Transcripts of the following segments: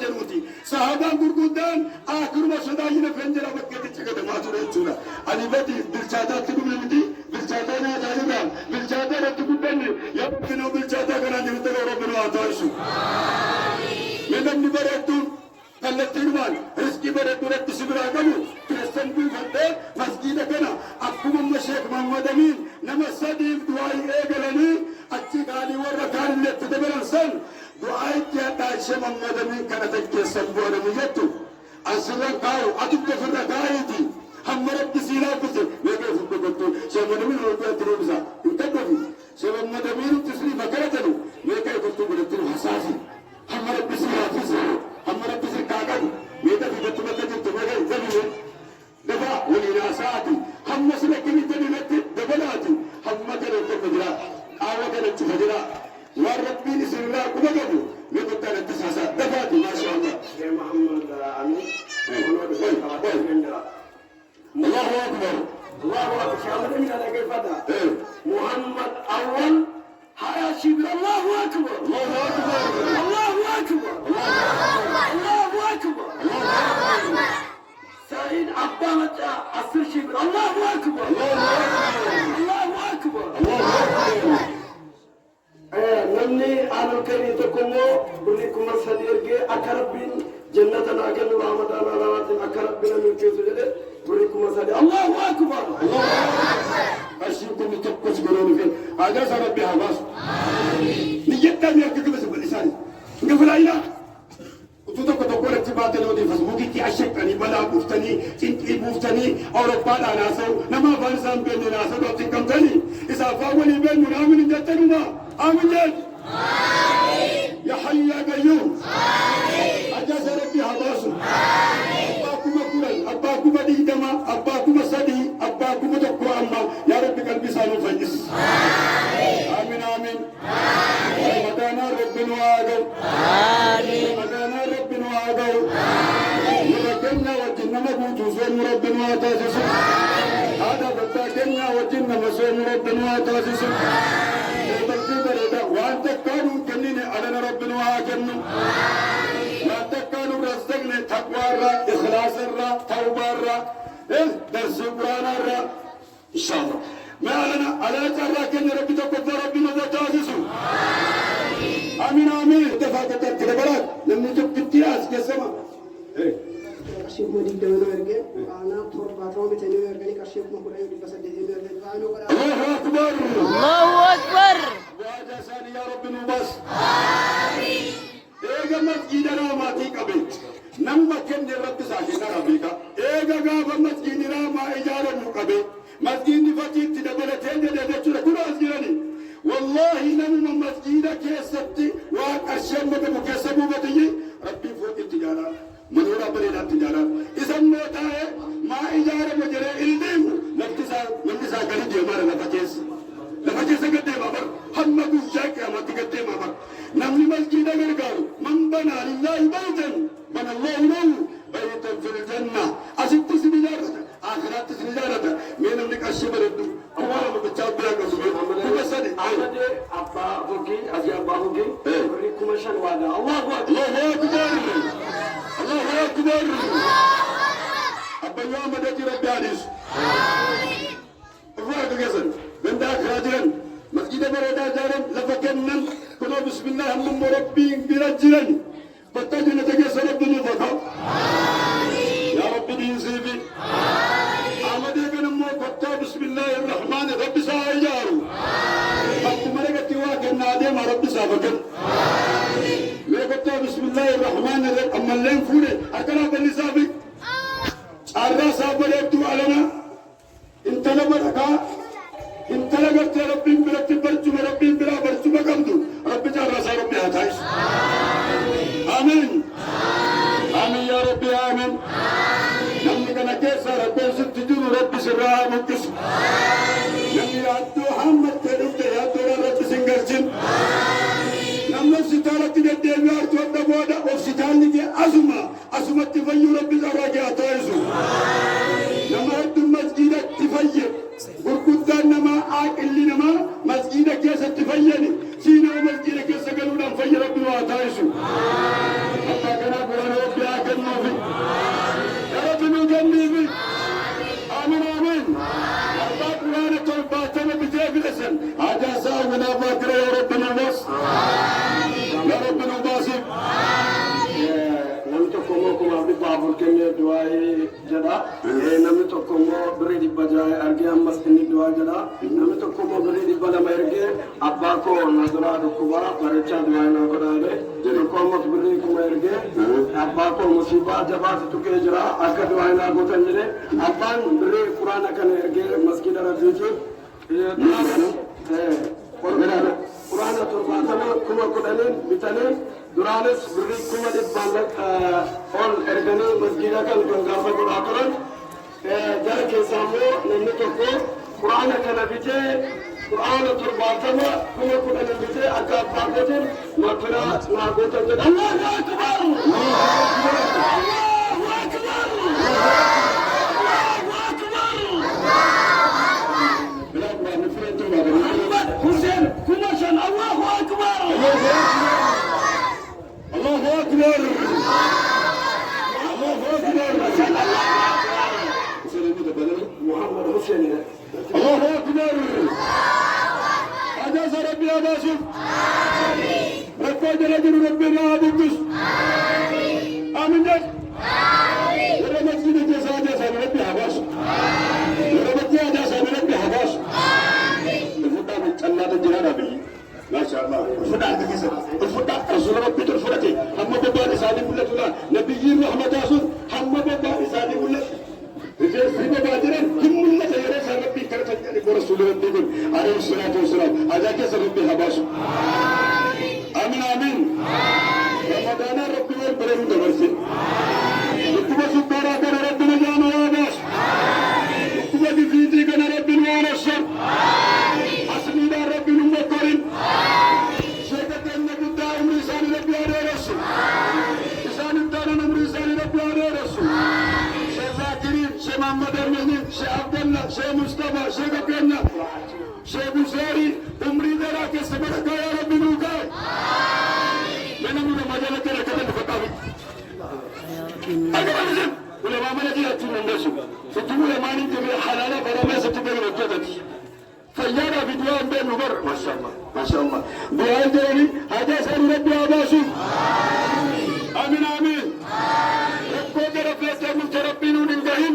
جنوتي صحابة قرقودان آخر ما شداينا فنجرا بكتي تشكد ما ترى تشولا أنا بدي بالشاتا تقول لي بالشاتا أنا جاينا بالشاتا لا تقول لي يا بكنا بالشاتا كنا جنوتنا ربنا عطايشوا من النبرتون kallattiinumaan riskii bareedduratti si biraa qabu keessan buufattee masgiida kana akkuma amma sheek Mahammad Amiin nama sadiif du'aa'ii eegalanii achi gaalii warra kaanillee itti dabalan san du'aa'itti hadhaa ishee Mahammad Amiin kana tan keessan bu'anamu jettu asirran kaa'u atutti ofirra kaa'iiti hamma rabbi sii laaffise meeqa ofirra gottu sheek Mahammad Amiin holqatti deebisa hin kadhafi sheek Mahammad Amiin tisriifa kadhatanu meeqa gottu godhattinu hasaasi hamma rabbi sii laaffise hamma rabbi sii kaaqadu meeqa fidattu bakka jirtu meeqa hin zabiye دفع ولناساتي هم سلكني تنينك دبلاتي هم كانت تفجرا أو كانت تفجرا والربي نسر الله وبجبو لقد كانت تساسا دفعتي ما شاء الله يا محمد أمين الله أكبر الله أكبر شامل على كيف هذا محمد أول هيا شبر الله أكبر الله أكبر الله أكبر الله أكبر سعيد عبامة أصل شبر الله أكبر الله أكبر نمني على الكريم تكمو بليكم الصديق أكربين جنة ناكل رحمة الله أكربين من كيف جده بليكم الصديق الله أكبر أشيكم تقص بلون فين أجلس ربي حواس نيجت تاني أكيد بس باللسان قبل أينا وتوتك تقول اتباع الودي فسبوكي كي أشكني بلا بوفتني تنتي بوفتني أوروبا ناسو نما فانسان بين ناسو لو تكمتني إذا فاولي بين منامن جتنما آمين جد يا حي يا قيوم أجلس ربي حواس أباكم كلن أباكم ديدما أباكم سدي أباكم تقوى أما يا ربي قلبي سانو فنجس آمين آمين مدانا ربنا وعدو مدانا ربنا وعدو وربنا وجننا مبوتو سوم ربنا وعتاسس هذا بتاكنا وجننا مسوم ربنا وعتاسس تبكي بريدا وانت كانوا كنين على ربنا وعاكنو وانت كانوا رزقنا تقوى الرا إخلاص الرا توبة الرا درس القرآن الرا إن شاء الله ما لنا على جرى كن ربي تقدر ربنا وتعززه آمين آمين اتفاقت التدبرات لم نجب تبتياز كسمة أشيك مديك دولو يرجع أنا تربع رومي تاني يرجعني كأشيك مقولة يقول بس الدين يرجع الله أكبر الله أكبر واجه ساني يا رب نوبس آمين إيجا مسجدنا ما تيك أبيت نما كن رب ساكنا ربيكا إيجا غاب مسجدنا ما إجارة مقبل مسجد فتيت تدبرتين تدبرتين كل أسجرني والله نما مسجدك يسبتي وأشم بمكسب بتيجي ربي فوق التجارة من هو ربنا التجارة إذا موتا ما إجارة مجرى إلديم نبتسا قريب يمارا لفتيس قد مابر هم بوشاك ما تقد مابر نمني مسجد غرقارو من بنى لله بيتا بنى الله له بيتا في الجنة أسد تسنجارة آخرات تسنجارة من أملك الشبر الدو أولا مبتشاب بلا قصبه كبسني أحمد أبا هوكي أزي أبا هوكي وريكم شان وادا الله أكبر الله أكبر الله أكبر أبا يوم مدتي ربي عليس أفرق قصن من داك راجلا مسجد بردا جارم لفكنن كنو بسم الله هم مربي برجلا فتجنا تجس ربنا فكا يا رب دين سيبي آمد يكن مو فتا بسم الله الرحمن رب سايجارو أنت ملكتي واكن نادي ما رب سافكن لفتا بسم الله الرحمن الرحيم أما اللين فولي أكنا بالنسابي الراس أبليتو علينا انت لبركا انت لقت ربي بلت برجم ربي بلا برجم قمدو ربي جعل راسا ربي هتايش آمين آمين يا ربي آمين نمني كنا كيسا ربي ستجون ربي سرها مكس نمني عدو حمد تلوك يا دورا ربي سنگرجن نمني ستالة تدي بيار تودا بودا وستالة دي أزمة تفيو ربي زراجي هتايشو نما هدو مسجدك تفيو بركضان نما آكل نما مسجدك كيسا تفيني سينا مسجدك كيسا قالوا نفيو ربي وهتايشو حتى كنا جاي جدا نمي تكمو بريد بجاي أرجع مسكني دوا جدا نمي تكمو بريد بلا ما يرجع أباكو نزرا ركوبا بريشة دوا نقدره تكمو بريد كم يرجع أباكو مصيبة جبات تكجرا أكد دوا نقدر نجري أبان بريد قرآن كان يرجع مسكين ربيجي قرآن ترباتنا كما كدنين بتنين درانس بري كما دبالك أول إرجاني مسجدا كان جنگافة قرآن ذلك سامو نمتوكو قرآن كان بيجي قرآن ترباتنا كما كدنين بيجي أكاد بعدين نقرأ نقول الله أكبر الله أكبر حسين كمشان الله أكبر الله أكبر الله أكبر محمد حسين الله أكبر أجاز ربي أباسف ربنا جل ربنا أبوكس آمين جل يا مسجد الجزاء جزاء ربي أباس يا ربي أجاز ربي أباس الفضاء من الله تجرى ربي ما شاء الله الفضاء تكسر الفضاء رسول ربي الفضاء هم بابا رسالة الله تعالى نبي رحمة الله هم بابا رسالة الله سيدنا بادرين هم الله تعالى رسالة ربي كرتك ورسول ربي عليه الصلاة والسلام أجاك ربي هباس آمين آمين رمضان ربي والبرم دبرسي ربي سبحانه كان ربنا جانا واباس ربي فيتي كان ربي ونصر حسبنا ربي المكرم شيكة النبي الدائم لسان ربي عليه رسول لسان الدائم لسان ربي عليه رسول شيخ ذاكرين شيخ محمد المهني شيخ عبد الله شيخ مصطفى شيخ كبيرنا شيخ بوزاري عمري دراك سبحانك يا ربي نوكاي من أمور مجالة ركض الفتاوي أجمع مسلم ولا ما ملكي أتمنى الناس فتقول ما نجيب حلالا فرما ستبين وجدتي فيانا في دعاء بين نمر ما شاء الله ما شاء الله دعاء جاني هذا سأل ربي أباسو آمين آمين ربك رب يسلم تربين ونجهم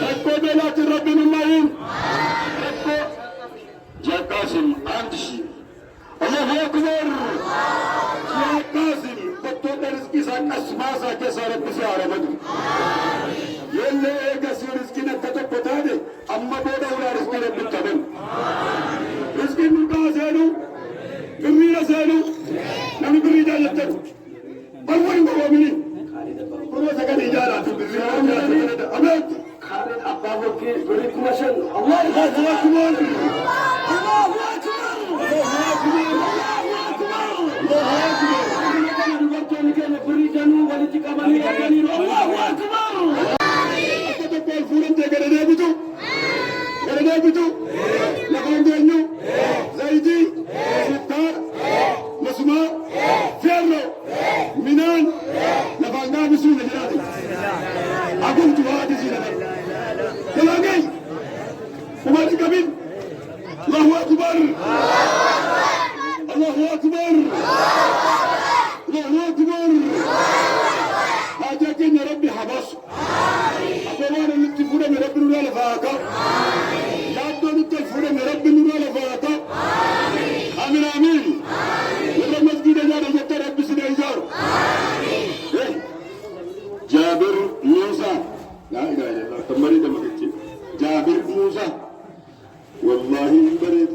ربك لا تربين النعيم ربك يا قاسم أنتشي الله أكبر يا قاسم بطل رزقي ساك أسماء ساك سارة بسيارة مدو يلي إيجاسي رزقي نكتب بتاعي أما بودا ولا رزقي ربي تبين رزقي نبقى سينو برينا سينو نمي بريجا يتر بلوين بوامني بروا سكن إجارة برينا جارة أمين خالد أبا بكر بري كمشان الله أكبر الله أكبر الله أكبر الله أكبر الله أكبر أتتقبل فورن تكرر بيتو كرر بيتو لكن دينو زيدي ستار مسمى فيرو منان لفعنا بسم الله أقول جواد زينة كلاجي وما تكبين الله أكبر الله أكبر الله أكبر هذا كن ربي حبس أبوان اللي تفوده من ربي نور لفاقة لا تدون تفوده من ربي نور لفاقة آمين آمين ورا مسجد جانا جت ربي سنيزار جابر موسى لا إله إلا الله تمري دمكتي جابر موسى والله بريد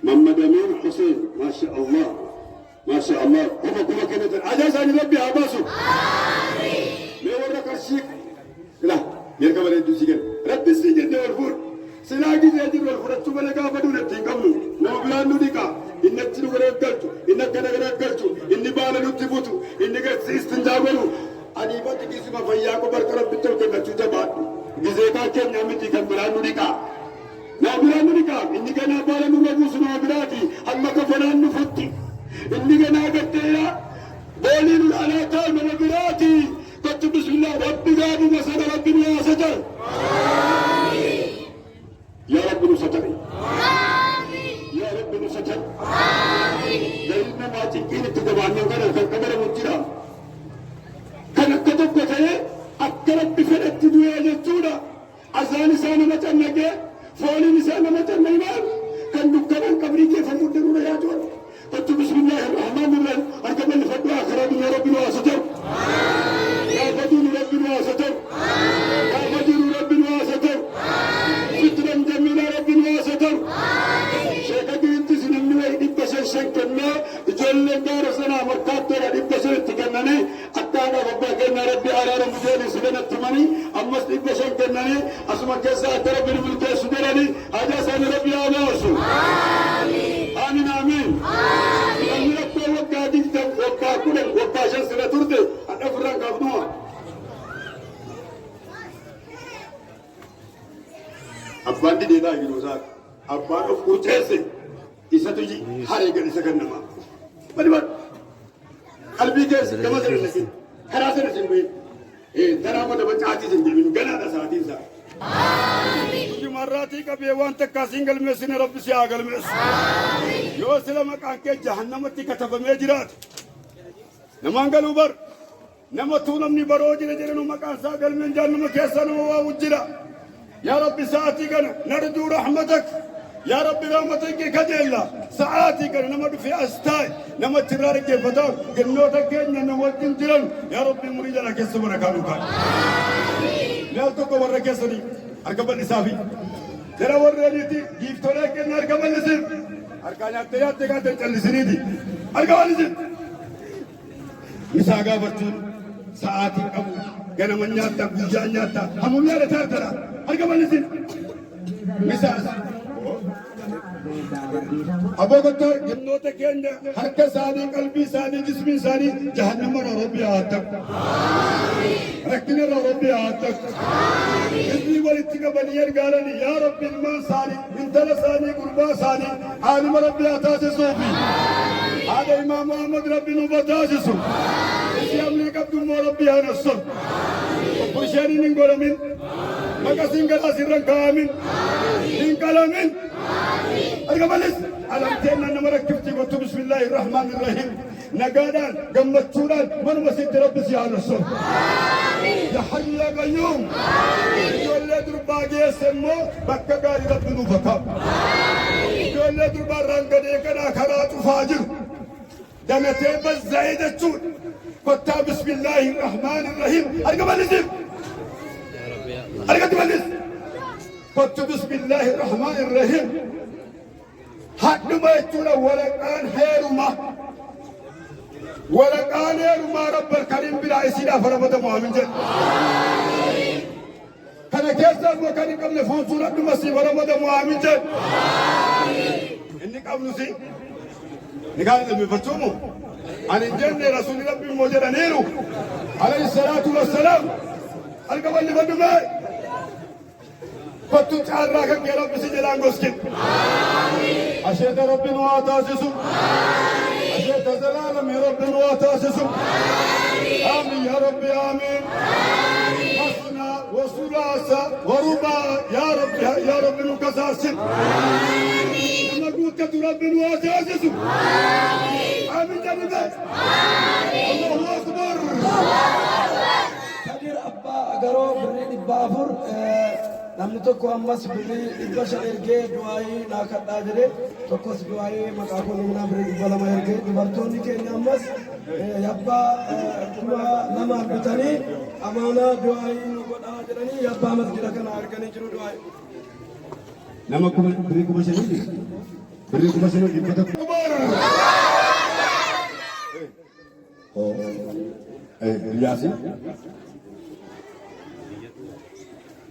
محمد أمين حسين ما شاء الله ما شاء الله هم كما كانت عجز عن ربي عباسه ما ورك الشيك لا يركب على الدوسيكن رب السجن ده والفور سلاجي زادي والفور تسمى لك أبدون التنقمن ما بلان نوديكا إنك تلو قلتو إنك كنا قلتو إني بالا نتبوتو إنك استنجابلو أني باتي كيسما فياكو بركرب بتلك نتوجا بات جزيكا كم نعمتي كم بلان نوديكا ما بلان نوديكا إنك كنا بالا نبوس نوبراتي أما كفنان نفتي إني كنا قتيا بولين على تام نبراتي قلت بسم الله ربي قابو مسد ربي يا ستر يا رب نستر يا رب نستر لأننا ما تكين تدبعنا كنا كبر مجرى كان كتب كتير garaan isaa nama cannaqee fooliin isaa nama cannaqnaan kan dukkanaan qabrii geeffamu dura yaa jiru. Qottu bismillaahi rahmaani rahiim harka bal'ifadhu akhiraa dunya rabbi nu haasatahu. Yaa fadiinu rabbi nu haasatahu. Yaa fadiinu rabbi nu haasatahu. Fitran jamiila rabbi nu haasatahu. Sheeka diintis namni wayi dhibba shan kennee ijoolleen gaara sanaa markaattoodha dhibba shanitti kennanii attaadhaaf abbaa kennaa rabbi araara mujeeni sidanatti manii ammas dhibba shan kennanii asuma keessaa akka rabbi nu milkeessu jedhanii hajaa isaanii rabbi haa baasu. Amiin amiin. Namni rakkoo waggaa digdam waggaa kudhan waggaa shan sira turte hadha ofirraan qabnuma. Abbaan didheedhaa yeroo isaa abbaan of qurceesse isatu haree gad isa kennama. Badi qalbii keessa gama sana nasin karaa sana sin bahin daraa mata bacaatii sin jedhin ganaadha sa'aatiin isaa. Marraatii qabee waan takkaasiin galmeessine rabbi si haa galmeessu. Yoo sila maqaan kee jahannamatti katabamee jiraatu namaan galuu bar nama tuunamni baroo jira jedhanu maqaan isaa galmeen jahannama keessa nama waa wujjira. Yaa rabbi sa'aatii kana narjuu rahmatak yaa rabbi rahmatan kee kajeella sa'aatii kana nama dhufee as taa'e nama irraa dhaggeeffataa gannoota keenya nama wajjin jiran yaa rabbi umurii jala keessa barakaa dhugaa. Yaal tokko warra keessanii harka bal'isaa fi jara warreeniiti giiftolee kenna harka bal'isin harkaa nyaattee yaattee kaatee callisiniiti harka bal'isin. Misaa gaafachuun sa'aatii qabu ganama nyaattaa guyyaa nyaattaa hammam yaadataa tara harka bal'isin. Misaas aboo gottoo gannoota keenya harka isaanii qalbii isaanii jismii isaanii jahannama irraa rabbi haa ta'u. Rakkina irraa rabbi haa ta'u. Inni walitti qabanii ergaaranii yaa rabbi ilmaan isaanii intala isaanii gurbaa isaanii aalima rabbi haa taasisuufi haadha imaam Muhammad rabbi nu taasisu. Islaamni qabdu immoo rabbi haa nassu. Busheeniin hin godhamin maqasiin galaas irra hin kaa'amin hin qalamin. Arga balis alamteen nama rakkifti gottu bismillaahi rahmaani rahiim nagaadhaan gammachuudhaan manuma sitti rabbi si haa nassu. Ya hayyu ya qayyuum ijoollee durbaa geesse immoo bakka gaarii rabbi nuuf haa ta'u. Ijoollee durbaa irraan gadee kanaa karaa cufaa jiru damatee bazza'ee jechuudha. Kottaa bismillaahi rahmaani rahiim arga balisiif argatti balis kottu bismillaahi rahmaani rahiim hadduma jechuudha waraqaan heerumaa rabbal kariim biraa isiidhaaf ramadamu amin jedhu. Kana keessaa immoo kan hin qabne fuuldura dhuma siif ramadamu amin jedhu. Inni qabnu si ni kaan ilmifachuumu ani hin jenne rasuuli rabbi immoo jedhaniiru alayhi salaatu wassalaam arga balli fadumee kottu caarraa kan kee rabbi si jedhaan goskin. Asheeta rabbi nu haa taasisu. Asheeta zalaalami rabbi nu haa taasisu. Amiin yaa rabbi amiin. Hasna wa sulaasa wa rubaa yaa rabbi nu kasaasin. Nama guutkatu rabbi nu haa taasisu. Amiin jannate. Allahu akbar. Kadir abbaa agaroo birrii dhibba afur namni tokko ammas birrii dhibba shan ergee du'aayii naa kadhaa jedhe tokkos du'aayii maqaa koolumnaa birrii dhibba lama ergee dubartoonni keenya ammas yabbaa kuma lamaan bitanii amaanaa du'aayii nu godhaa jedhanii yabbaa masjida kana arganii jiru du'aayii. Nama birrii kuma shanii birrii kuma shanii dhibba tokko. Yaasin.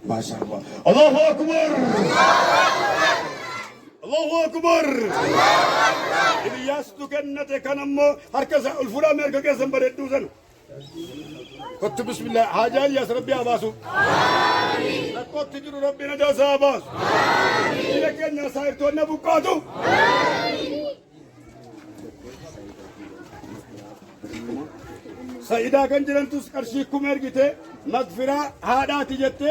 Maşallah. Allahu Akbar. Allahu Akbar. İlyas tükennete kanammo herkese ulfura merke kesin baredduu sana. Kottu bismillah hacaa İlyas Rabbi abaasu. Amin. Rakkootti jiru Rabbi najaasa abaasu. Amin. Ila keenya saayirtoonni buqqaatu. Amin. Sa'idaa kan jirantus qarshii kuma ergite magfiraa haadhaati jette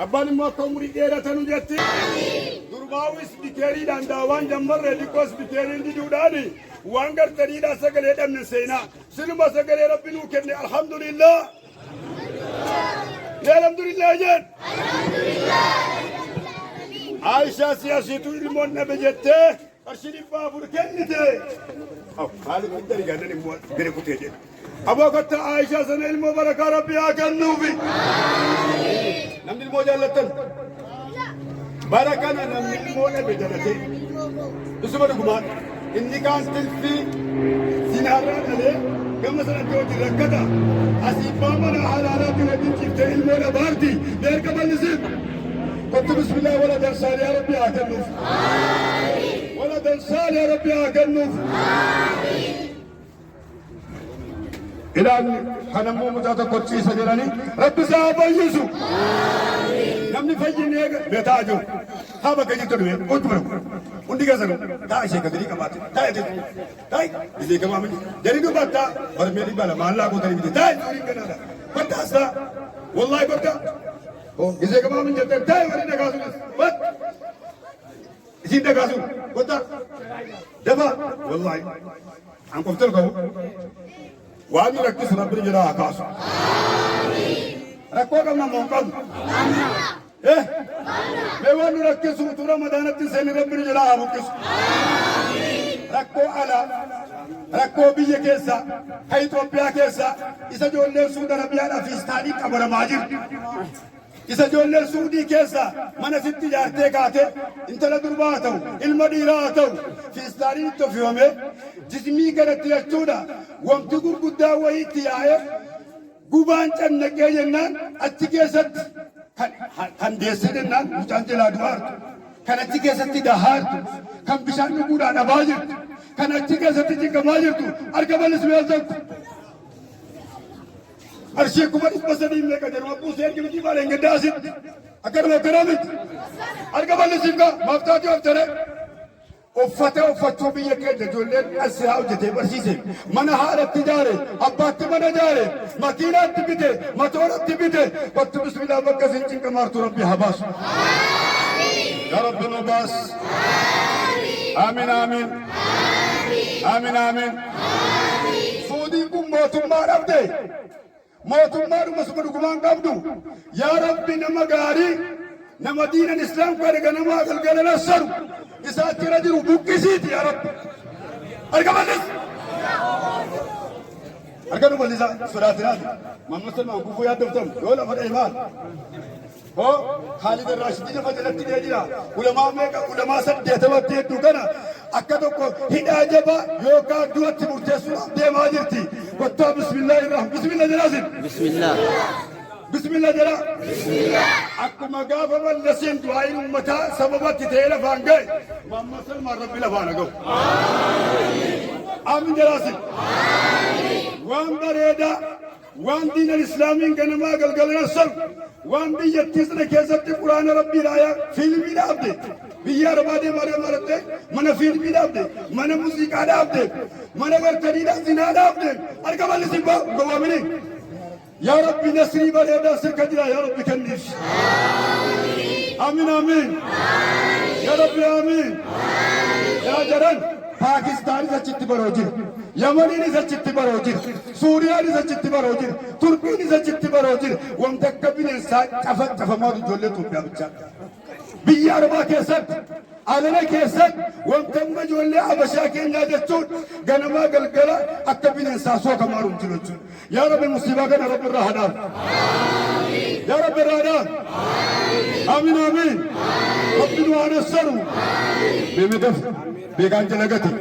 abbaan immoo akka umurii dheeratanu jette durbaawis bikeeriidhaan daawaan jammarree xiqqoos bikeeriin diduudhaani waan gartaniidhaa sagalee dhabne seenaa siluma sagalee rabbi nuu kenne alhamdulillah الحمد لله جد عائشة سياسية المون نبجته أرشد بابور كنته أو هذا كنتري قال لي مو بيركوتي جد أبو قط عائشة سنة المبارك ربي أكنو في نمد الموجالة باركنا نمد المون نبجته اسمه رقمان إني كان تلفي سنارات عليه كم سنة توجي ركدا أسيب مامنا حلالات ردين شفت المون باردي دير قبل نسيب قلت بسم الله ولا دنسان يا ربي أكنف ولا دنسان يا ربي أكنف إلى حنمو مجاتا قدسي سجراني رب سابا يسو نمني فجيني بيتاجو هابا كجي تدوي أجبرو undi gasaro ta ishe kadri kamate ta ite tai ise kamame jaridu batta और मेरी बाला माला को तरी दी tai चोरी करना था batta सा wallahi batta ओ ise kamame जते tai worry नगासु बत इसी नगासु batta दबा wallahi हमको चल कहो वानी रखती सुरबरी जरा आकाश रखो कम मौका मैं वानु रखे सूतुरा मदानती से निरबरी जरा आमुकिस रखो आला रखो बिये केसा है इथियोपिया केसा इसे जो ले सूदा रबिया अफगानिस्तानी कबर माजिर इसे जो ले सूदी केसा मन सिद्ध जाते काते इंतला दुर्बातो इल्मदीरातो अफगानिस्तानी तो फिर में जिस्मी करती है चूड़ा वंतु गुद्दा वही तियाए गुबान चन्ने के जन्नत अच्छी केसत kan deesidennan mucaan jalaa du'aartu kan achi keessatti dahaartu kan bishaan dhuguudhaan dhabaa jirtu kan achi keessatti cinqamaa jirtu arga balis beelzaktu arshee kuma dhibba sadii meeqa jedhu abbuu seen gibijii baala hin gaddaasitti akkanuma akkanaa miti arga balisiif gaa maaftaati oftare uffata uffachuu biyya keenya ijoolleen asiraa hojjetee barsiise mana haadhatti ijaare abbaatti mana ijaare makiinaatti bite matooratti bite wattu bismillah bakka isin cinqamaartu rabbi haa baasu ya rabbi nu baas aamin aamin aamin aamin suudiin kun mootummaa dhabde mootummaadhuma suma dhugumaan qabdu yaa rabbi nama gaarii nama diinan islaam kan erga namaa galgala nassaru isaa jira jiru buqqisiiti yaa rabbi arga ballis arga nu ballisa sodaatinaati mamma salmaan kufuu yaaddoftam yoo lafa dha'e maal ho Khalid Rashidii lafa jalatti dhee jira ulamaa meeqa ulamaa saddeetamatti hedduu kana akka tokko hidhaa jabaa yookaan du'atti murteessuudhaaf deemaa jirti kottaa bismillaahi rahmaan bismillah jalaasin bismillah بسم الله جلا بسم الله أكو مجاب والنسين دعائي أمتا سببت تيلا فانجي ماما سلمان ربي لفانا جو آمين جلاسي وان بريدا وان دين الإسلامي كنما قلقلنا السر وان بيجتسنا كيسبت قرآن ربي رايا فيلم بيدابدي بيا ربادي ماري مارتي منا فيلم بيدابدي منا موسيقى دابدي منا غرتني دابدي دابدي أركب سيبا قوامني يا ربي نسري بريدا سركجرا يا ربي كنيش آمين آمين يا ربي آمين يا جران पाकिस्तान से चित्त बरोजिर यमनी से चित्त बरोजिर सूर्या से चित्त बरोजिर तुर्की से चित्त बरोजिर वम तक कभी ने चफक चफमार जोले तो क्या बच्चा बियारबा के साथ आलने के साथ वम तक में जोले अबशा के नादे चुट गनमा गलगला अकबी ने सासों का मारूं चिलो चुट या रब मुसीबत का रब रहना या रब रहना आमीन आमीन रब्बी नुआने सरू बेमिदफ बेगान चलेगा थी